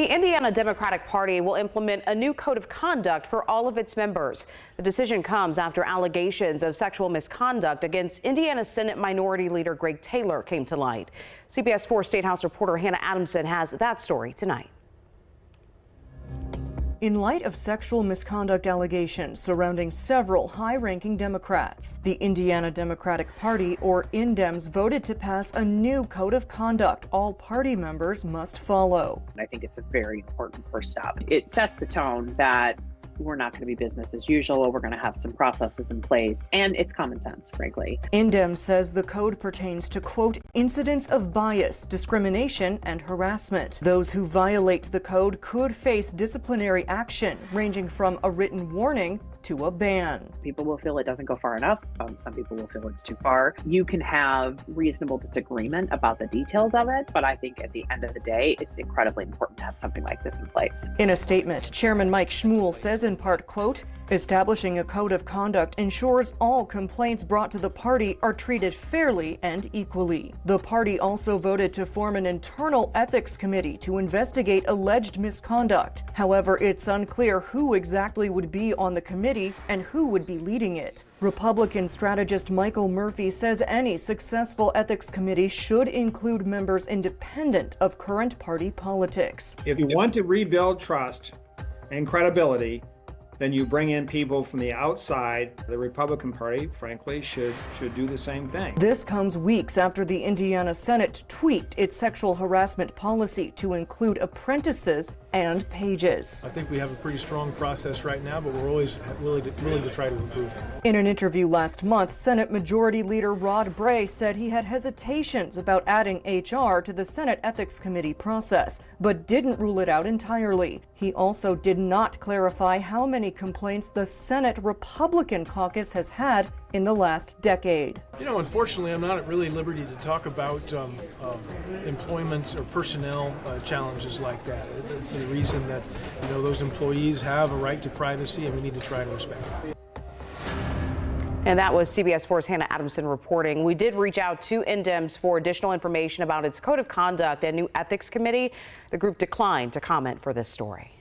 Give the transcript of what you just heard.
The Indiana Democratic Party will implement a new code of conduct for all of its members. The decision comes after allegations of sexual misconduct against Indiana Senate Minority Leader Greg Taylor came to light. CBS 4 State House reporter Hannah Adamson has that story tonight. In light of sexual misconduct allegations surrounding several high-ranking Democrats, the Indiana Democratic Party, or INDEMS, voted to pass a new code of conduct all party members must follow. I think it's a very important first step. It sets the tone that we're not going to be business as usual. We're going to have some processes in place, and it's common sense, frankly. INDEMS says the code pertains to, quote, incidents of bias, discrimination, and harassment. Those who violate the code could face disciplinary action, ranging from a written warning to a ban. People will feel it doesn't go far enough. Some people will feel it's too far. You can have reasonable disagreement about the details of it, but I think at the end of the day, it's incredibly important to have something like this in place. In a statement, Chairman Mike Schmuhl says in part, quote, establishing a code of conduct ensures all complaints brought to the party are treated fairly and equally. The party also voted to form an internal ethics committee to investigate alleged misconduct. However, it's unclear who exactly would be on the committee and who would be leading it. Republican strategist Michael Murphy says any successful ethics committee should include members independent of current party politics. If you want to rebuild trust and credibility, then you bring in people from the outside. The Republican Party, frankly, should do the same thing. This comes weeks after the Indiana Senate tweaked its sexual harassment policy to include apprentices and pages. I think we have a pretty strong process right now, but we're always willing to try to improve it. In an interview last month, Senate Majority Leader Rod Bray said he had hesitations about adding HR to the Senate Ethics Committee process, but didn't rule it out entirely. He also did not clarify how many complaints the Senate Republican caucus has had in the last decade. You know, unfortunately, I'm not at really liberty to talk about employment or personnel challenges like that. It's the reason that, you know, those employees have a right to privacy, and we need to try to respect that. And that was CBS 4's Hannah Adamson reporting. We did reach out to INDEMS for additional information about its code of conduct and new ethics committee. The group declined to comment for this story.